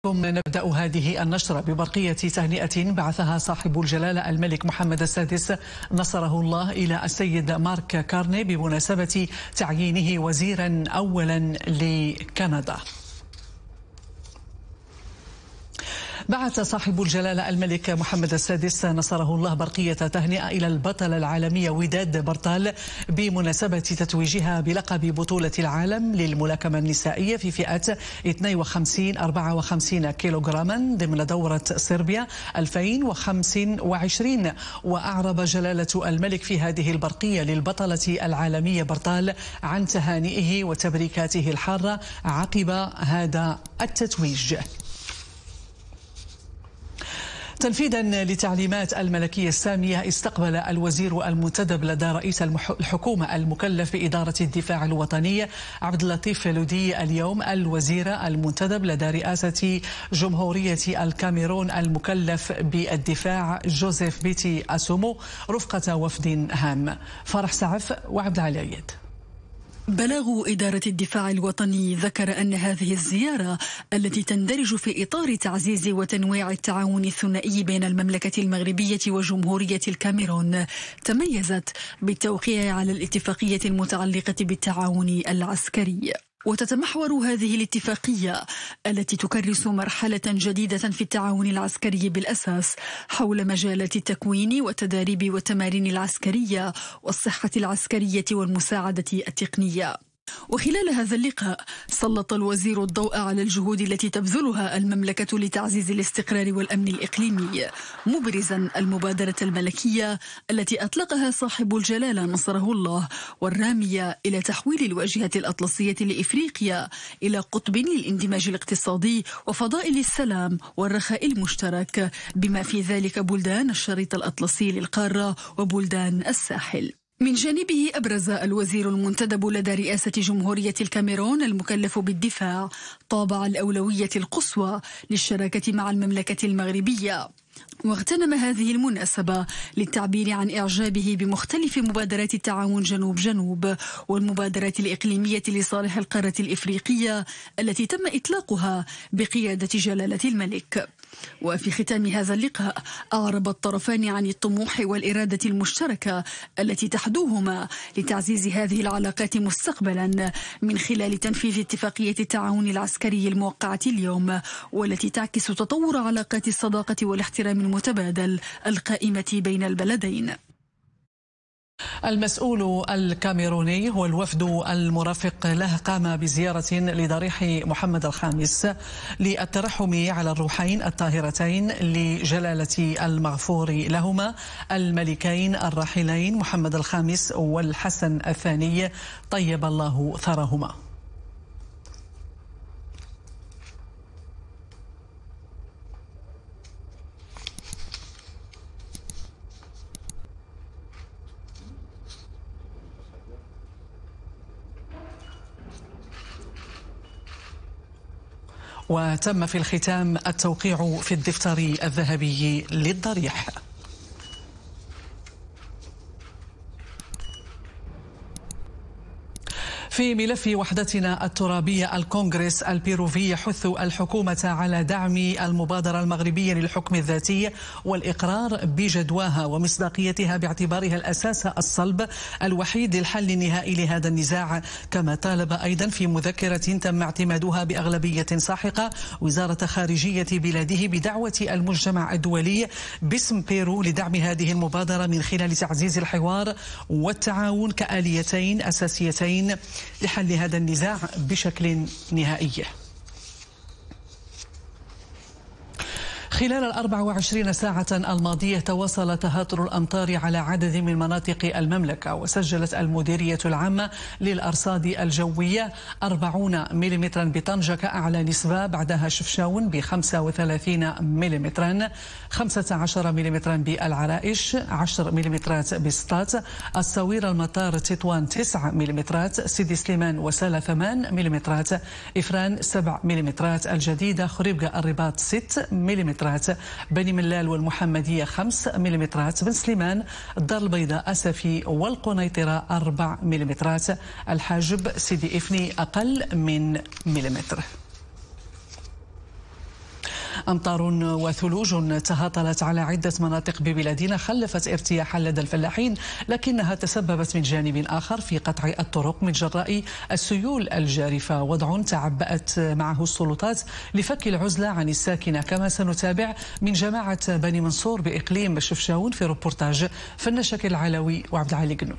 نبدأ هذه النشرة ببرقية تهنئة بعثها صاحب الجلالة الملك محمد السادس نصره الله إلى السيد مارك كارني بمناسبة تعيينه وزيرا أولا لكندا. بعث صاحب الجلالة الملك محمد السادس نصره الله برقية تهنئة إلى البطلة العالمية وداد برتال بمناسبة تتويجها بلقب بطولة العالم للملاكمة النسائية في فئة 52-54 كيلوغراما ضمن دورة صربيا 2025. وأعرب جلالة الملك في هذه البرقية للبطلة العالمية برتال عن تهانئه وتبريكاته الحارة عقب هذا التتويج. تنفيذا لتعليمات الملكية السامية، استقبل الوزير المنتدب لدى رئيس الحكومة المكلف بإدارة الدفاع الوطني عبد اللطيف لودي اليوم الوزير المنتدب لدى رئاسة جمهورية الكاميرون المكلف بالدفاع جوزيف بيتي أسومو رفقة وفد هام. فرح سعف وعبد العلي. بلاغ إدارة الدفاع الوطني ذكر أن هذه الزيارة التي تندرج في إطار تعزيز وتنويع التعاون الثنائي بين المملكة المغربية وجمهورية الكاميرون تميزت بالتوقيع على الاتفاقية المتعلقة بالتعاون العسكري. وتتمحور هذه الاتفاقية التي تكرس مرحلة جديدة في التعاون العسكري بالأساس حول مجالات التكوين والتدريب والتمارين العسكرية والصحة العسكرية والمساعدة التقنية. وخلال هذا اللقاء سلط الوزير الضوء على الجهود التي تبذلها المملكة لتعزيز الاستقرار والأمن الإقليمي، مبرزا المبادرة الملكية التي أطلقها صاحب الجلالة نصره الله والرامية إلى تحويل الواجهة الأطلسية لإفريقيا إلى قطب للاندماج الاقتصادي وفضاء للسلام والرخاء المشترك، بما في ذلك بلدان الشريط الأطلسي للقارة وبلدان الساحل. من جانبه أبرز الوزير المنتدب لدى رئاسة جمهورية الكاميرون المكلف بالدفاع طابع الأولوية القصوى للشراكة مع المملكة المغربية، واغتنم هذه المناسبة للتعبير عن إعجابه بمختلف مبادرات التعاون جنوب والمبادرات الإقليمية لصالح القارة الإفريقية التي تم إطلاقها بقيادة جلالة الملك. وفي ختام هذا اللقاء أعرب الطرفان عن الطموح والإرادة المشتركة التي تحدوهما لتعزيز هذه العلاقات مستقبلا من خلال تنفيذ اتفاقية التعاون العسكري الموقعة اليوم، والتي تعكس تطور علاقات الصداقة والاحترام المتبادل القائمة بين البلدين. المسؤول الكاميروني هو الوفد المرافق له قام بزيارة لضريح محمد الخامس للترحم على الروحين الطاهرتين لجلالة المغفور لهما الملكين الراحلين محمد الخامس والحسن الثاني طيب الله ثرهما. وتم في الختام التوقيع في الدفتر الذهبي للضريح. في ملف وحدتنا الترابية، الكونغرس البيروفي يحث الحكومة على دعم المبادرة المغربية للحكم الذاتي والإقرار بجدواها ومصداقيتها باعتبارها الأساس الصلب الوحيد للحل النهائي لهذا النزاع. كما طالب أيضا في مذكرة تم اعتمادها بأغلبية ساحقة وزارة خارجية بلاده بدعوة المجتمع الدولي باسم بيرو لدعم هذه المبادرة من خلال تعزيز الحوار والتعاون كآليتين أساسيتين لحل هذا النزاع بشكل نهائي. خلال 24 ساعة الماضية تواصل تهاطر الأمطار على عدد من مناطق المملكة، وسجلت المديرية العامة للأرصاد الجوية 40 ملم بطنجة كأعلى نسبة، بعدها شفشاون ب 35 ملم، 15 ملم بالعرائش، 10 ملم بسطات، الصوير المطار تطوان 9 ملم، سيدي سليمان وسالة 8 ملم، إفران 7 ملم، الجديدة خريبكا الرباط 6 ملم، بني ملال والمحمدية 5 ملم، بن سليمان الدار البيضاء أسفي والقنيطرة 4 ملم، الحاجب سيدي إفني أقل من مليمتر. أمطار وثلوج تهاطلت على عدة مناطق ببلادنا خلفت ارتياحا لدى الفلاحين، لكنها تسببت من جانب آخر في قطع الطرق من جراء السيول الجارفة، وضع تعبأت معه السلطات لفك العزلة عن الساكنة، كما سنتابع من جماعة بني منصور بإقليم شفشاون في روبورتاج فن شكل العلوي وعبد العالي قنوني.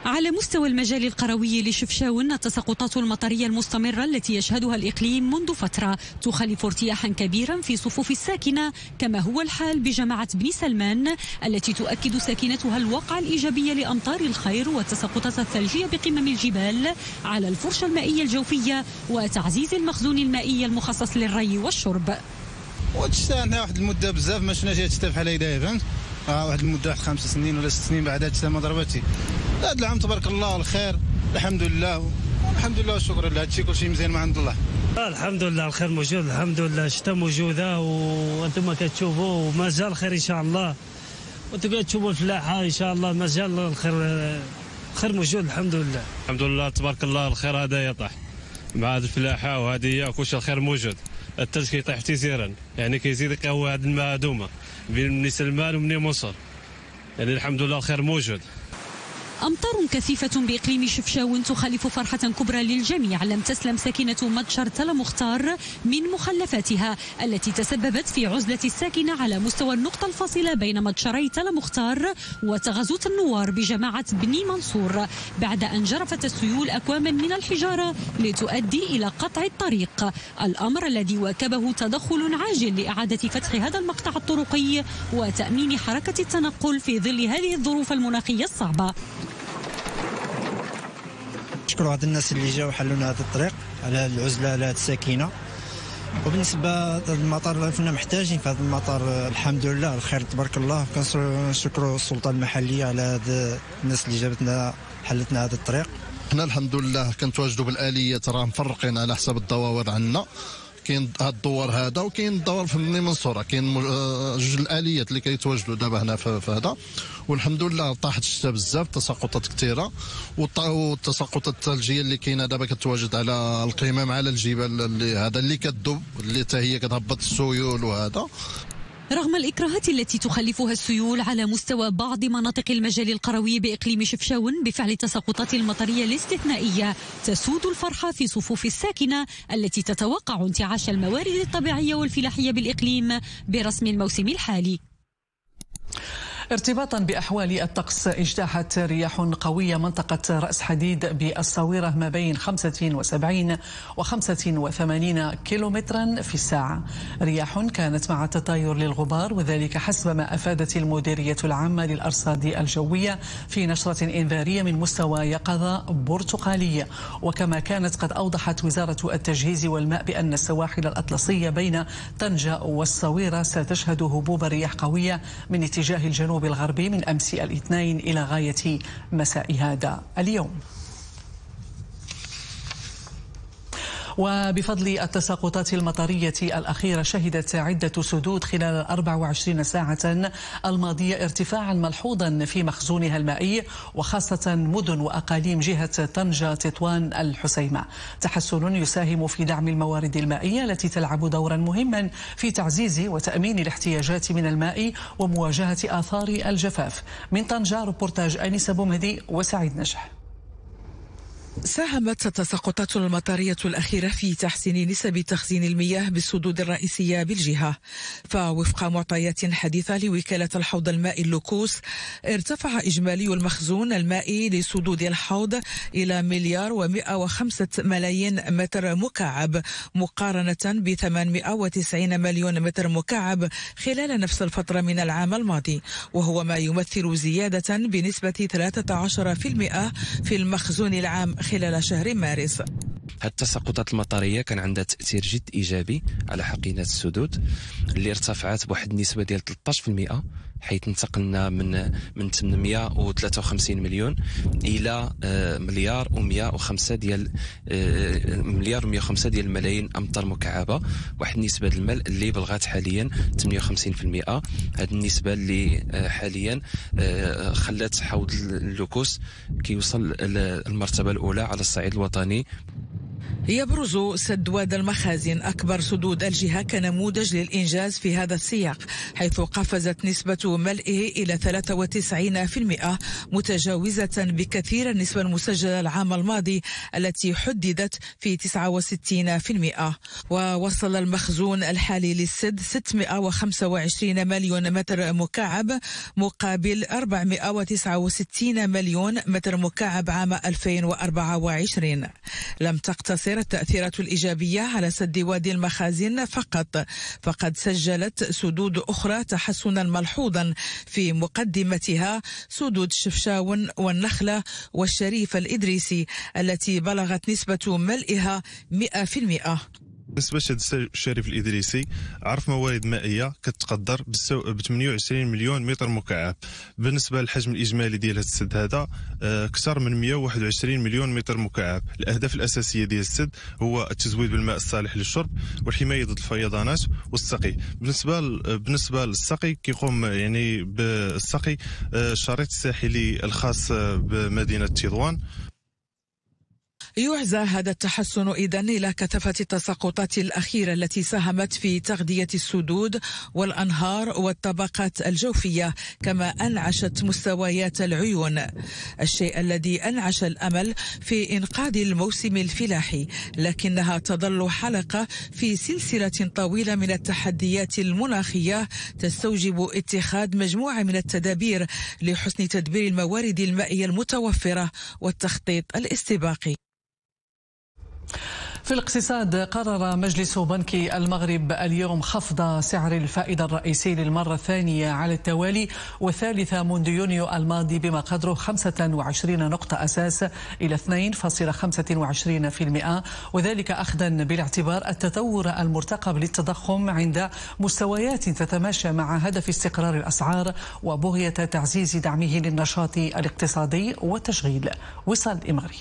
على مستوى المجال القروي لشفشاون، التساقطات المطرية المستمرة التي يشهدها الإقليم منذ فترة تخلف ارتياحا كبيرا في صفوف الساكنة، كما هو الحال بجماعة بني سلمان التي تؤكد ساكنتها الوقع الإيجابية لأمطار الخير والتساقطات الثلجية بقمم الجبال على الفرشة المائية الجوفية وتعزيز المخزون المائي المخصص للري والشرب. وتشتانا واحد المدة بزاف ما شفناش هاد الشتا بحال هكذا، فهمت؟ واحد المدة 5 سنين ولا 6 سنين بعد هاد الشتا ما ضربتي. هذا العام تبارك الله الخير، الحمد لله والحمد لله والشكر لله، هادشي كلشي مزيان من عند الله. الحمد لله الخير موجود، الحمد لله الشتا موجوده وانتم كتشوفوا ومازال خير ان شاء الله، وانتم كتشوفوا الفلاحه ان شاء الله مازال الخير موجود الحمد لله. الحمد لله تبارك الله الخير هذا يطيح مع هذه الفلاحه وهذه كلشي الخير موجود. الثلج كيطيح تيزيرا، يعني كيزيد يقوي هذه المعدومه بين بني سلمان وبني منصور، يعني الحمد لله الخير موجود. أمطار كثيفة بإقليم شفشاون تخلف فرحة كبرى للجميع لم تسلم ساكنة متجر تل مختار من مخلفاتها التي تسببت في عزلة الساكنة على مستوى النقطة الفاصلة بين متجري تل مختار وتغزوت النوار بجماعة بني منصور، بعد أن جرفت السيول أكواما من الحجارة لتؤدي إلى قطع الطريق، الأمر الذي واكبه تدخل عاجل لإعادة فتح هذا المقطع الطرقي وتأمين حركة التنقل في ظل هذه الظروف المناخية الصعبة. نشكروا هاد الناس اللي جاوا حلوا لنا هذا الطريق على العزله على هاد الساكنه. وبالنسبه لهذا المطار كنا محتاجين في هذا المطار، الحمد لله الخير تبارك الله. كنشكروا السلطه المحليه على هاد الناس اللي جابتنا حلتنا هذا الطريق. حنا الحمد لله كنتواجدوا بالاليات، راه مفرقين على حسب الدواور عندنا. كاين هاد الدوار هذا وكاين الدوار في بني منصوره، كاين جوج الاليات اللي كيتواجدوا دابا هنا في هذا. والحمد لله طاحت الشتا بزاف، تساقطات كثيره، والتساقطات الثلجيه اللي كاينه دابا كتواجد على القمم على الجبال اللي كتذوب، اللي حتى هي كتهبط السيول وهذا. رغم الإكراهات التي تخلفها السيول على مستوى بعض مناطق المجال القروي بإقليم شفشاون بفعل التساقطات المطرية الاستثنائية، تسود الفرحة في صفوف الساكنة التي تتوقع انتعاش الموارد الطبيعية والفلاحية بالإقليم برسم الموسم الحالي. ارتباطا بأحوال الطقس، اجتاحت رياح قوية منطقة رأس حديد بالصويرة ما بين 75 و 85 كيلومترا في الساعة. رياح كانت مع تطاير للغبار، وذلك حسب ما أفادت المديرية العامة للأرصاد الجوية في نشرة إنذارية من مستوى يقظة برتقالية. وكما كانت قد أوضحت وزارة التجهيز والماء بأن السواحل الأطلسية بين طنجة والصويرة ستشهد هبوب رياح قوية من اتجاه الجنوب الغربي من أمس الاثنين إلى غاية مساء هذا اليوم. وبفضل التساقطات المطرية الأخيرة، شهدت عدة سدود خلال 24 ساعة الماضية ارتفاعا ملحوظا في مخزونها المائي، وخاصة مدن وأقاليم جهة طنجة تطوان الحسيمة. تحسن يساهم في دعم الموارد المائية التي تلعب دورا مهما في تعزيز وتأمين الاحتياجات من الماء ومواجهة آثار الجفاف. من طنجة روبورتاج أنيس بومهدي وسعيد نجح. ساهمت التساقطات المطرية الأخيرة في تحسين نسب تخزين المياه بالسدود الرئيسية بالجهة. فوفق معطيات حديثة لوكالة الحوض المائي اللوكوس، ارتفع إجمالي المخزون المائي لسدود الحوض إلى 1,105,000,000 متر مكعب، مقارنة ب 890 مليون متر مكعب خلال نفس الفترة من العام الماضي، وهو ما يمثل زيادة بنسبة 13% في المخزون العام خلال شهر مارس. التساقطات المطرية كان عندها تأثير جد إيجابي على حقينة السدود اللي ارتفعت بواحد النسبة ديال 13%، حيث انتقلنا من 853 مليون إلى مليار و105 ديال الملايين أمتار مكعبة، واحد النسبة الملء اللي بلغت حاليا 58%. هذه النسبة اللي حاليا خلت حوض اللوكوس كيوصل المرتبة الأولى على الصعيد الوطني. يبرز سد واد المخازن أكبر سدود الجهة كنموذج للإنجاز في هذا السياق، حيث قفزت نسبة ملئه إلى 93%، متجاوزة بكثير النسبة المسجلة العام الماضي التي حددت في 69%. ووصل المخزون الحالي للسد 625 مليون متر مكعب مقابل 469 مليون متر مكعب عام 2024. لم تقتصر التأثيرات الإيجابية على سد وادي المخازن فقط، فقد سجلت سدود أخرى تحسنا ملحوظا، في مقدمتها سدود شفشاون والنخلة والشريف الإدريسي التي بلغت نسبة ملئها 100%. بالنسبه لسد الشريف الادريسي عرف موارد مائيه كتقدر ب 28 مليون متر مكعب. بالنسبه للحجم الاجمالي ديال هذا السد هذا اكثر من 121 مليون متر مكعب. الاهداف الاساسيه ديال السد هو التزويد بالماء الصالح للشرب والحمايه ضد الفيضانات والسقي. بالنسبه للسقي كيقوم يعني بالسقي الشريط الساحلي الخاص بمدينه تطوان. يعزى هذا التحسن إذن إلى كثافة التساقطات الأخيرة التي ساهمت في تغذية السدود والأنهار والطبقات الجوفية، كما أنعشت مستويات العيون، الشيء الذي أنعش الأمل في إنقاذ الموسم الفلاحي، لكنها تظل حلقة في سلسلة طويلة من التحديات المناخية تستوجب اتخاذ مجموعة من التدابير لحسن تدبير الموارد المائية المتوفرة والتخطيط الاستباقي. في الاقتصاد، قرر مجلس بنك المغرب اليوم خفض سعر الفائدة الرئيسي للمرة الثانية على التوالي والثالثة منذ يونيو الماضي بما قدره 25 نقطة أساس إلى 2.25%، وذلك أخذا بالاعتبار التطور المرتقب للتضخم عند مستويات تتماشى مع هدف استقرار الأسعار وبغية تعزيز دعمه للنشاط الاقتصادي والتشغيل. وصال إمغري.